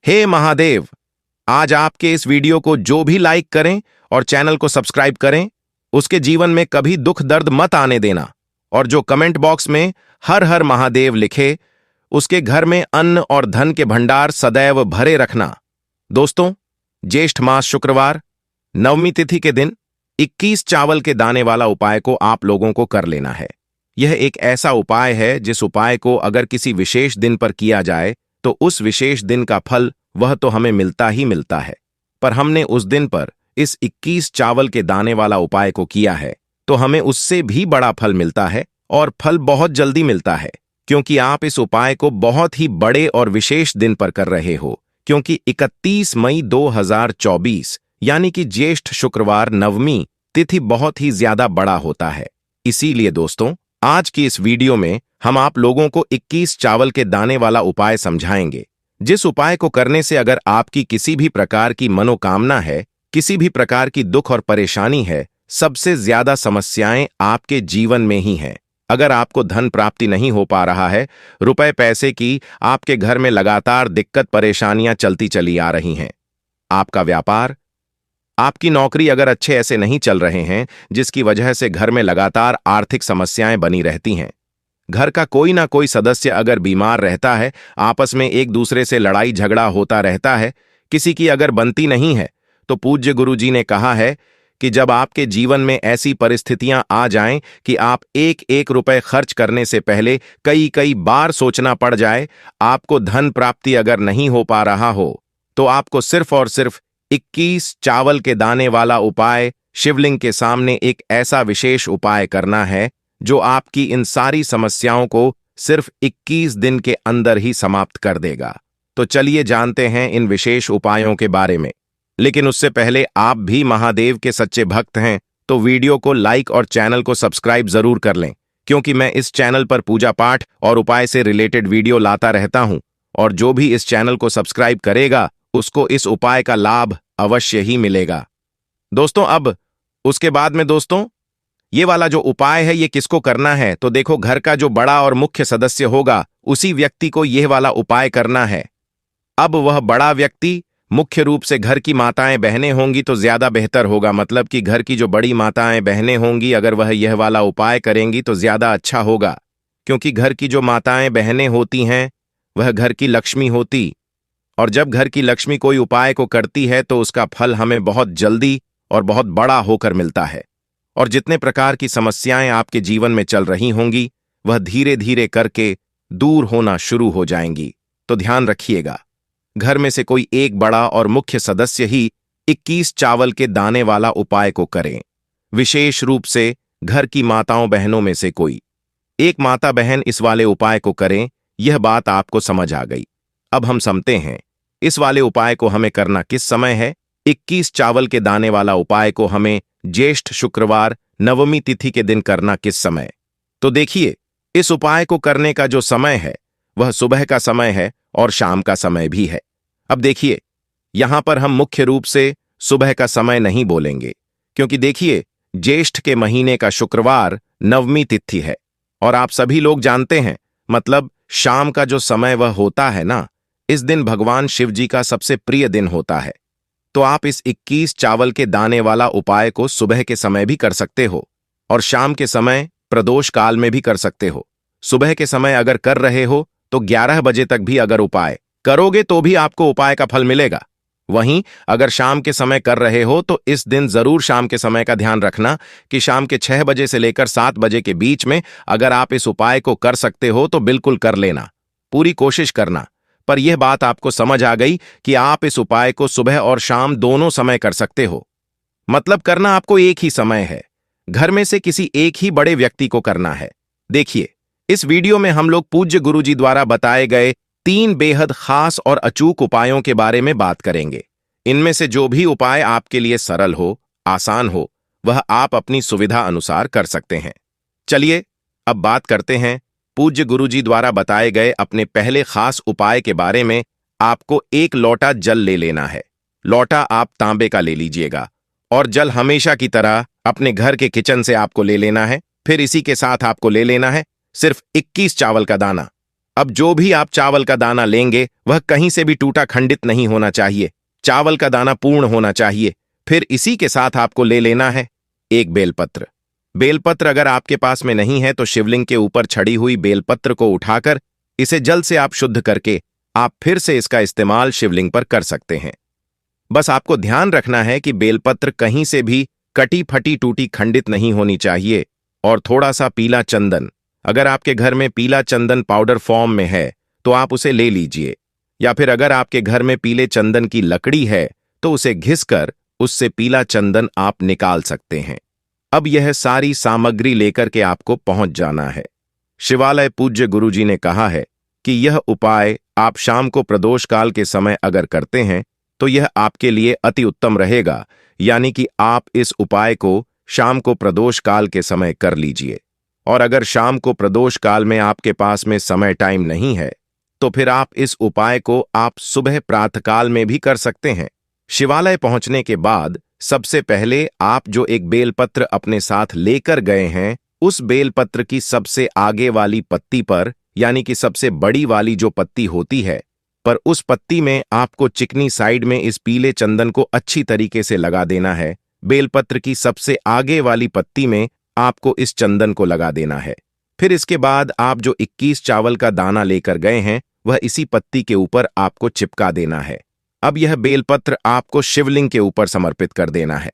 हे महादेव, आज आपके इस वीडियो को जो भी लाइक करें और चैनल को सब्सक्राइब करें, उसके जीवन में कभी दुख दर्द मत आने देना। और जो कमेंट बॉक्स में हर हर महादेव लिखे, उसके घर में अन्न और धन के भंडार सदैव भरे रखना। दोस्तों, ज्येष्ठ मास शुक्रवार नवमी तिथि के दिन 21 चावल के दाने वाला उपाय को आप लोगों को कर लेना है। यह एक ऐसा उपाय है जिस उपाय को अगर किसी विशेष दिन पर किया जाए तो उस विशेष दिन का फल वह तो हमें मिलता ही मिलता है, पर हमने उस दिन पर इस 21 चावल के दाने वाला उपाय को किया है तो हमें उससे भी बड़ा फल मिलता है, और फल बहुत जल्दी मिलता है, क्योंकि आप इस उपाय को बहुत ही बड़े और विशेष दिन पर कर रहे हो, क्योंकि 31 मई 2024 यानी कि ज्येष्ठ शुक्रवार नवमी तिथि बहुत ही ज्यादा बड़ा होता है। इसीलिए दोस्तों, आज की इस वीडियो में हम आप लोगों को 21 चावल के दाने वाला उपाय समझाएंगे, जिस उपाय को करने से अगर आपकी किसी भी प्रकार की मनोकामना है, किसी भी प्रकार की दुख और परेशानी है, सबसे ज्यादा समस्याएं आपके जीवन में ही हैं। अगर आपको धन प्राप्ति नहीं हो पा रहा है, रुपए पैसे की आपके घर में लगातार दिक्कत परेशानियां चलती चली आ रही हैं, आपका व्यापार, आपकी नौकरी अगर अच्छे ऐसे नहीं चल रहे हैं, जिसकी वजह से घर में लगातार आर्थिक समस्याएं बनी रहती हैं, घर का कोई ना कोई सदस्य अगर बीमार रहता है, आपस में एक दूसरे से लड़ाई झगड़ा होता रहता है, किसी की अगर बनती नहीं है, तो पूज्य गुरुजी ने कहा है कि जब आपके जीवन में ऐसी परिस्थितियां आ जाएं कि आप एक एक रुपए खर्च करने से पहले कई कई बार सोचना पड़ जाए, आपको धन प्राप्ति अगर नहीं हो पा रहा हो, तो आपको सिर्फ और सिर्फ 21 चावल के दाने वाला उपाय, शिवलिंग के सामने एक ऐसा विशेष उपाय करना है जो आपकी इन सारी समस्याओं को सिर्फ 21 दिन के अंदर ही समाप्त कर देगा। तो चलिए जानते हैं इन विशेष उपायों के बारे में। लेकिन उससे पहले आप भी महादेव के सच्चे भक्त हैं तो वीडियो को लाइक और चैनल को सब्सक्राइब जरूर कर लें, क्योंकि मैं इस चैनल पर पूजा पाठ और उपाय से रिलेटेड वीडियो लाता रहता हूं, और जो भी इस चैनल को सब्सक्राइब करेगा उसको इस उपाय का लाभ अवश्य ही मिलेगा। दोस्तों, अब उसके बाद में दोस्तों, ये वाला जो उपाय है ये किसको करना है, तो देखो, घर का जो बड़ा और मुख्य सदस्य होगा उसी व्यक्ति को यह वाला उपाय करना है। अब वह बड़ा व्यक्ति मुख्य रूप से घर की माताएं बहनें होंगी तो ज्यादा बेहतर होगा, मतलब कि घर की जो बड़ी माताएं बहनें होंगी अगर वह यह वाला उपाय करेंगी तो ज्यादा अच्छा होगा, क्योंकि घर की जो माताएं बहनें होती हैं वह घर की लक्ष्मी होती, और जब घर की लक्ष्मी कोई उपाय को करती है तो उसका फल हमें बहुत जल्दी और बहुत बड़ा होकर मिलता है, और जितने प्रकार की समस्याएं आपके जीवन में चल रही होंगी वह धीरे धीरे करके दूर होना शुरू हो जाएंगी। तो ध्यान रखिएगा, घर में से कोई एक बड़ा और मुख्य सदस्य ही 21 चावल के दाने वाला उपाय को करें। विशेष रूप से घर की माताओं बहनों में से कोई एक माता बहन इस वाले उपाय को करें। यह बात आपको समझ आ गई। अब हम समझते हैं इस वाले उपाय को हमें करना किस समय है। 21 चावल के दाने वाला उपाय को हमें ज्येष्ठ शुक्रवार नवमी तिथि के दिन करना किस समय। तो देखिए, इस उपाय को करने का जो समय है वह सुबह का समय है और शाम का समय भी है। अब देखिए, यहां पर हम मुख्य रूप से सुबह का समय नहीं बोलेंगे, क्योंकि देखिए, ज्येष्ठ के महीने का शुक्रवार नवमी तिथि है, और आप सभी लोग जानते हैं, मतलब शाम का जो समय वह होता है ना, इस दिन भगवान शिव जी का सबसे प्रिय दिन होता है। तो आप इस 21 चावल के दाने वाला उपाय को सुबह के समय भी कर सकते हो, और शाम के समय प्रदोष काल में भी कर सकते हो। सुबह के समय अगर कर रहे हो तो 11 बजे तक भी अगर उपाय करोगे तो भी आपको उपाय का फल मिलेगा। वहीं अगर शाम के समय कर रहे हो तो इस दिन जरूर शाम के समय का ध्यान रखना कि शाम के 6 बजे से लेकर 7 बजे के बीच में अगर आप इस उपाय को कर सकते हो तो बिल्कुल कर लेना, पूरी कोशिश करना। पर यह बात आपको समझ आ गई कि आप इस उपाय को सुबह और शाम दोनों समय कर सकते हो, मतलब करना आपको एक ही समय है। घर में से किसी एक ही बड़े व्यक्ति को करना है। देखिए, इस वीडियो में हम लोग पूज्य गुरुजी द्वारा बताए गए 3 बेहद खास और अचूक उपायों के बारे में बात करेंगे। इनमें से जो भी उपाय आपके लिए सरल हो, आसान हो, वह आप अपनी सुविधा अनुसार कर सकते हैं। चलिए अब बात करते हैं पूज्य गुरुजी द्वारा बताए गए अपने पहले खास उपाय के बारे में। आपको 1 लोटा जल ले लेना है। लोटा आप तांबे का ले लीजिएगा, और जल हमेशा की तरह अपने घर के किचन से आपको ले लेना है। फिर इसी के साथ आपको ले लेना है सिर्फ 21 चावल का दाना। अब जो भी आप चावल का दाना लेंगे वह कहीं से भी टूटा खंडित नहीं होना चाहिए। चावल का दाना पूर्ण होना चाहिए। फिर इसी के साथ आपको ले लेना है एक बेलपत्र। बेलपत्र अगर आपके पास में नहीं है तो शिवलिंग के ऊपर छड़ी हुई बेलपत्र को उठाकर इसे जल से आप शुद्ध करके आप फिर से इसका इस्तेमाल शिवलिंग पर कर सकते हैं। बस आपको ध्यान रखना है कि बेलपत्र कहीं से भी कटी फटी टूटी खंडित नहीं होनी चाहिए। और थोड़ा सा पीला चंदन, अगर आपके घर में पीला चंदन पाउडर फॉर्म में है तो आप उसे ले लीजिए, या फिर अगर आपके घर में पीले चंदन की लकड़ी है तो उसे घिसकर उससे पीला चंदन आप निकाल सकते हैं। अब यह सारी सामग्री लेकर के आपको पहुंच जाना है। शिवालय पूज्य गुरुजी ने कहा है कि यह उपाय आप शाम को प्रदोष काल के समय अगर करते हैं तो यह आपके लिए अति उत्तम रहेगा, यानी कि आप इस उपाय को शाम को प्रदोष काल के समय कर लीजिए। और अगर शाम को प्रदोष काल में आपके पास में समय टाइम नहीं है तो फिर आप इस उपाय को आप सुबह प्रातःकाल में भी कर सकते हैं। शिवालय पहुंचने के बाद सबसे पहले आप जो एक बेलपत्र अपने साथ लेकर गए हैं उस बेलपत्र की सबसे आगे वाली पत्ती पर, यानी कि सबसे बड़ी वाली जो पत्ती होती है, पर उस पत्ती में आपको चिकनी साइड में इस पीले चंदन को अच्छी तरीके से लगा देना है। बेलपत्र की सबसे आगे वाली पत्ती में आपको इस चंदन को लगा देना है। फिर इसके बाद आप जो 21 चावल का दाना लेकर गए हैं वह इसी पत्ती के ऊपर आपको चिपका देना है। अब यह बेलपत्र आपको शिवलिंग के ऊपर समर्पित कर देना है।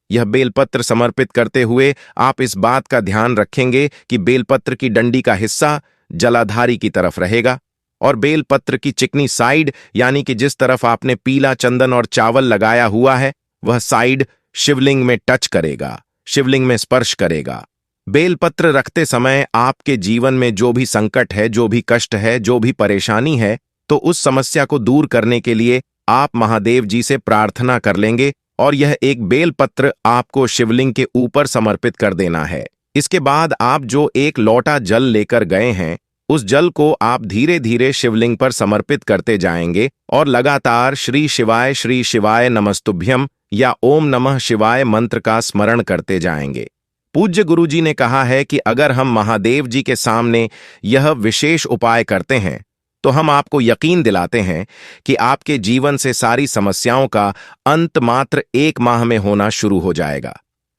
यह बेलपत्र समर्पित करते हुए आप इस बात का ध्यान रखेंगे कि बेलपत्र की डंडी का हिस्सा जलाधारी की तरफ रहेगा और बेलपत्र की चिकनी साइड, यानी कि जिस तरफ आपने पीला चंदन और चावल लगाया हुआ है, वह साइड शिवलिंग में टच करेगा, शिवलिंग में स्पर्श करेगा। बेलपत्र रखते समय आपके जीवन में जो भी संकट है, जो भी कष्ट है, जो भी परेशानी है, तो उस समस्या को दूर करने के लिए आप महादेव जी से प्रार्थना कर लेंगे और यह एक बेलपत्र आपको शिवलिंग के ऊपर समर्पित कर देना है। इसके बाद आप जो एक लोटा जल लेकर गए हैं उस जल को आप धीरे धीरे शिवलिंग पर समर्पित करते जाएंगे और लगातार श्री शिवाय नमस्तुभ्यम या ओम नमः शिवाय मंत्र का स्मरण करते जाएंगे। पूज्य गुरुजी ने कहा है कि अगर हम महादेव जी के सामने यह विशेष उपाय करते हैं तो हम आपको यकीन दिलाते हैं कि आपके जीवन से सारी समस्याओं का अंत मात्र 1 माह में होना शुरू हो जाएगा।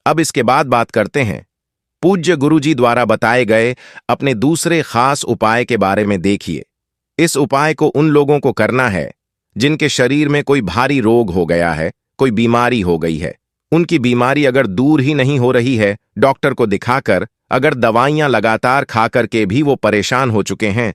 अब इसके बाद बात करते हैं पूज्य गुरुजी द्वारा बताए गए अपने दूसरे खास उपाय के बारे में। देखिए, इस उपाय को उन लोगों को करना है जिनके शरीर में कोई भारी रोग हो गया है, कोई बीमारी हो गई है। उनकी बीमारी अगर दूर ही नहीं हो रही है, डॉक्टर को दिखाकर अगर दवाइयां लगातार खा करके भी वो परेशान हो चुके हैं,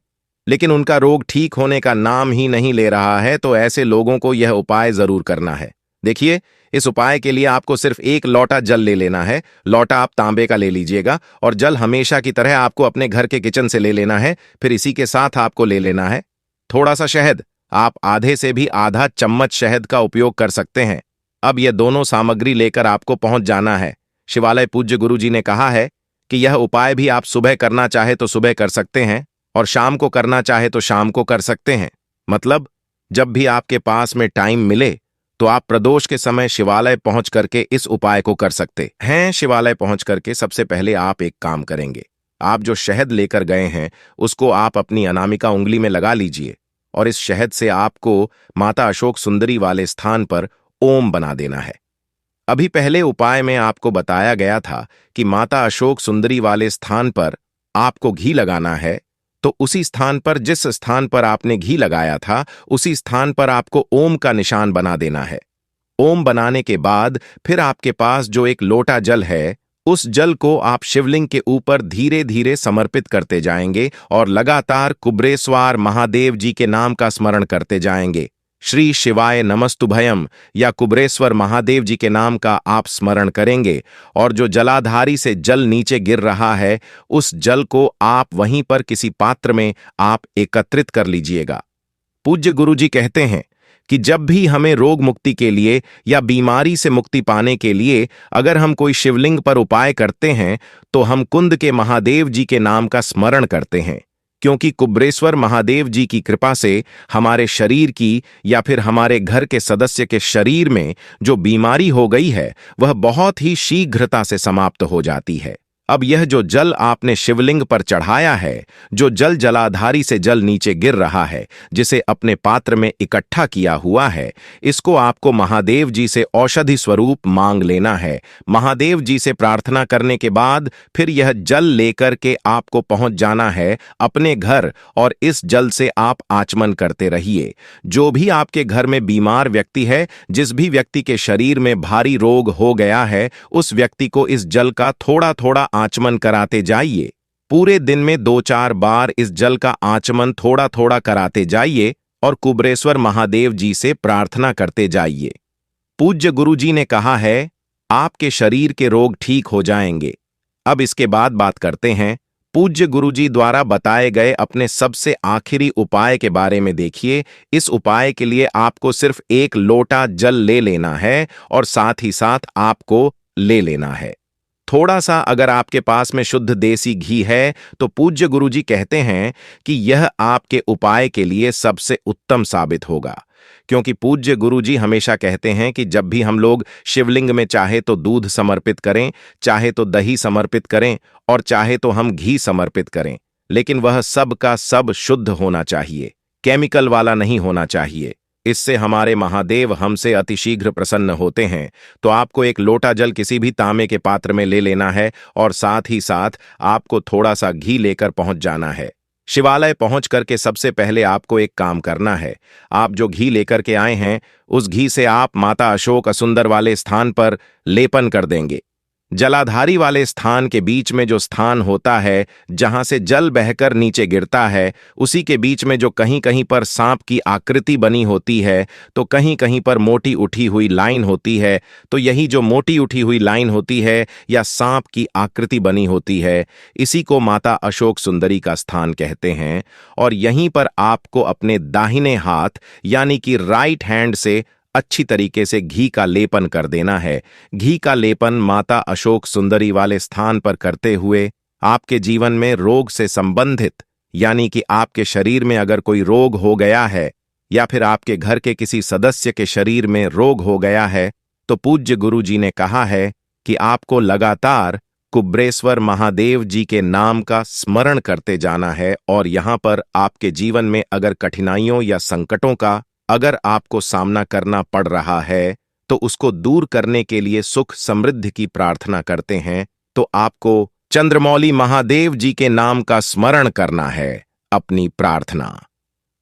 लेकिन उनका रोग ठीक होने का नाम ही नहीं ले रहा है, तो ऐसे लोगों को यह उपाय जरूर करना है। देखिए, इस उपाय के लिए आपको सिर्फ 1 लोटा जल ले लेना है। लोटा आप तांबे का ले लीजिएगा और जल हमेशा की तरह आपको अपने घर के किचन से ले लेना है। फिर इसी के साथ आपको ले लेना है थोड़ा सा शहद। आप आधे से भी आधा चम्मच शहद का उपयोग कर सकते हैं। अब यह दोनों सामग्री लेकर आपको पहुंच जाना है। शिवालय पूज्य गुरुजी ने कहा है कि यह उपाय भी आप सुबह करना चाहे तो सुबह कर सकते हैं और शाम को करना चाहे तो शाम को कर सकते हैं। मतलब जब भी आपके पास में टाइम मिले तो आप प्रदोष के समय शिवालय पहुंच करके इस उपाय को कर सकते हैं। शिवालय पहुंच करके सबसे पहले आप एक काम करेंगे, आप जो शहद लेकर गए हैं उसको आप अपनी अनामिका उंगली में लगा लीजिए और इस शहद से आपको माता अशोक सुंदरी वाले स्थान पर ओम बना देना है। अभी पहले उपाय में आपको बताया गया था कि माता अशोक सुंदरी वाले स्थान पर आपको घी लगाना है, तो उसी स्थान पर, जिस स्थान पर आपने घी लगाया था, उसी स्थान पर आपको ओम का निशान बना देना है। ओम बनाने के बाद फिर आपके पास जो एक लोटा जल है, उस जल को आप शिवलिंग के ऊपर धीरे धीरे समर्पित करते जाएंगे और लगातार कुब्रेस्वार महादेव जी के नाम का स्मरण करते जाएंगे। श्री शिवाय नमस्तुभयम या कुब्रेश्वर महादेव जी के नाम का आप स्मरण करेंगे और जो जलाधारी से जल नीचे गिर रहा है उस जल को आप वहीं पर किसी पात्र में आप एकत्रित कर लीजिएगा। पूज्य गुरुजी कहते हैं कि जब भी हमें रोग मुक्ति के लिए या बीमारी से मुक्ति पाने के लिए अगर हम कोई शिवलिंग पर उपाय करते हैं तो हम कुंद के महादेव जी के नाम का स्मरण करते हैं, क्योंकि कुब्रेश्वर महादेव जी की कृपा से हमारे शरीर की या फिर हमारे घर के सदस्य के शरीर में जो बीमारी हो गई है वह बहुत ही शीघ्रता से समाप्त हो जाती है। अब यह जो जल आपने शिवलिंग पर चढ़ाया है, जो जल जलाधारी से जल नीचे गिर रहा है, जिसे अपने पात्र में इकट्ठा किया हुआ है, इसको आपको महादेव जी से औषधि स्वरूप मांग लेना है। महादेव जी से प्रार्थना करने के बाद फिर यह जल लेकर के आपको पहुंच जाना है अपने घर, और इस जल से आप आचमन करते रहिए। जो भी आपके घर में बीमार व्यक्ति है, जिस भी व्यक्ति के शरीर में भारी रोग हो गया है, उस व्यक्ति को इस जल का थोड़ा थोड़ा आचमन कराते जाइए। पूरे दिन में 2-4 बार इस जल का आचमन थोड़ा थोड़ा कराते जाइए और कुबेरेश्वर महादेव जी से प्रार्थना करते जाइए। पूज्य गुरुजी ने कहा है, आपके शरीर के रोग ठीक हो जाएंगे। अब इसके बाद बात करते हैं पूज्य गुरुजी द्वारा बताए गए अपने सबसे आखिरी उपाय के बारे में। देखिए, इस उपाय के लिए आपको सिर्फ 1 लोटा जल ले लेना है और साथ ही साथ आपको ले लेना है थोड़ा सा, अगर आपके पास में शुद्ध देसी घी है तो पूज्य गुरुजी कहते हैं कि यह आपके उपाय के लिए सबसे उत्तम साबित होगा। क्योंकि पूज्य गुरुजी हमेशा कहते हैं कि जब भी हम लोग शिवलिंग में चाहे तो दूध समर्पित करें, चाहे तो दही समर्पित करें और चाहे तो हम घी समर्पित करें, लेकिन वह सब का सब शुद्ध होना चाहिए, केमिकल वाला नहीं होना चाहिए। इससे हमारे महादेव हमसे अतिशीघ्र प्रसन्न होते हैं। तो आपको 1 लोटा जल किसी भी तांबे के पात्र में ले लेना है और साथ ही साथ आपको थोड़ा सा घी लेकर पहुंच जाना है। शिवालय पहुंच करके सबसे पहले आपको एक काम करना है। आप जो घी लेकर के आए हैं, उस घी से आप माता अशोक असुंदर वाले स्थान पर लेपन कर देंगे। जलाधारी वाले स्थान के बीच में जो स्थान होता है, जहां से जल बहकर नीचे गिरता है, उसी के बीच में जो कहीं कहीं पर सांप की आकृति बनी होती है, तो कहीं कहीं पर मोटी उठी हुई लाइन होती है, तो यही जो मोटी उठी हुई लाइन होती है या सांप की आकृति बनी होती है, इसी को माता अशोक सुंदरी का स्थान कहते हैं। और यहीं पर आपको अपने दाहिने हाथ यानी कि राइट हैंड से अच्छी तरीके से घी का लेपन कर देना है। घी का लेपन माता अशोक सुंदरी वाले स्थान पर करते हुए आपके जीवन में रोग से संबंधित, यानी कि आपके शरीर में अगर कोई रोग हो गया है या फिर आपके घर के किसी सदस्य के शरीर में रोग हो गया है, तो पूज्य गुरु जी ने कहा है कि आपको लगातार कुबेरेश्वर महादेव जी के नाम का स्मरण करते जाना है। और यहां पर आपके जीवन में अगर कठिनाइयों या संकटों का अगर आपको सामना करना पड़ रहा है, तो उसको दूर करने के लिए सुख समृद्धि की प्रार्थना करते हैं, तो आपको चंद्रमौली महादेव जी के नाम का स्मरण करना है। अपनी प्रार्थना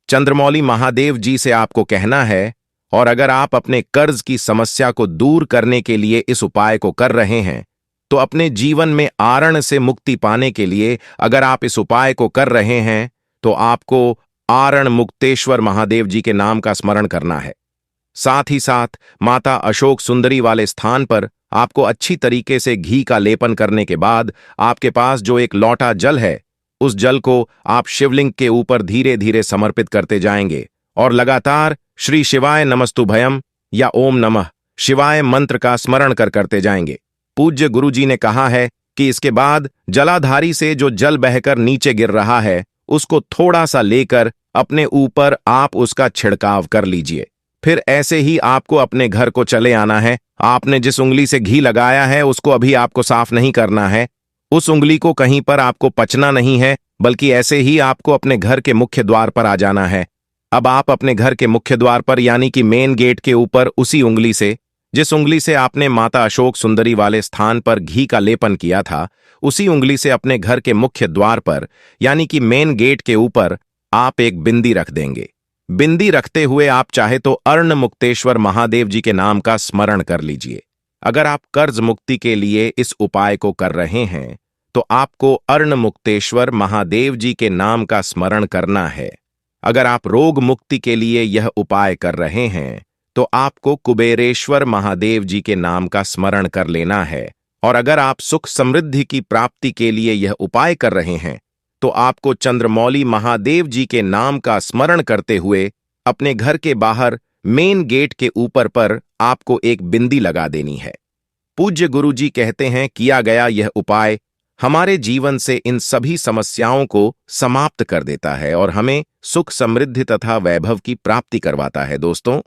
चंद्रमौली महादेव जी से आपको कहना है। और अगर आप अपने कर्ज की समस्या को दूर करने के लिए इस उपाय को कर रहे हैं, तो अपने जीवन में आरण से मुक्ति पाने के लिए अगर आप इस उपाय को कर रहे हैं, तो आपको आरण मुक्तेश्वर महादेव जी के नाम का स्मरण करना है। साथ ही साथ माता अशोक सुंदरी वाले स्थान पर आपको अच्छी तरीके से घी का लेपन करने के बाद आपके पास जो 1 लोटा जल है, उस जल को आप शिवलिंग के ऊपर धीरे धीरे समर्पित करते जाएंगे और लगातार श्री शिवाय नमस्तुभयम या ओम नमः शिवाय मंत्र का स्मरण करते जाएंगे। पूज्य गुरुजी ने कहा है कि इसके बाद जलाधारी से जो जल बहकर नीचे गिर रहा है, उसको थोड़ा सा लेकर अपने ऊपर आप उसका छिड़काव कर लीजिए। फिर ऐसे ही आपको अपने घर को चले आना है। आपने जिस उंगली से घी लगाया है उसको अभी आपको साफ नहीं करना है। उस उंगली को कहीं पर आपको पचना नहीं है, बल्कि ऐसे ही आपको अपने घर के मुख्य द्वार पर आ जाना है। अब आप अपने घर के मुख्य द्वार पर यानी कि मेन गेट के ऊपर उसी उंगली से, जिस उंगली से आपने माता अशोक सुंदरी वाले स्थान पर घी का लेपन किया था, उसी उंगली से अपने घर के मुख्य द्वार पर यानी कि मेन गेट के ऊपर आप एक बिंदी रख देंगे। बिंदी रखते हुए आप चाहे तो अर्ण मुक्तेश्वर महादेव जी के नाम का स्मरण कर लीजिए। अगर आप कर्ज मुक्ति के लिए इस उपाय को कर रहे हैं, तो आपको अर्ण मुक्तेश्वर महादेव जी के नाम का स्मरण करना है। अगर आप रोग मुक्ति के लिए यह उपाय कर रहे हैं, तो आपको कुबेरेश्वर महादेव जी के नाम का स्मरण कर लेना है। और अगर आप सुख समृद्धि की प्राप्ति के लिए यह उपाय कर रहे हैं, तो आपको चंद्रमौली महादेव जी के नाम का स्मरण करते हुए अपने घर के बाहर मेन गेट के ऊपर पर आपको एक बिंदी लगा देनी है। पूज्य गुरुजी कहते हैं, किया गया यह उपाय हमारे जीवन से इन सभी समस्याओं को समाप्त कर देता है और हमें सुख समृद्धि तथा वैभव की प्राप्ति करवाता है। दोस्तों,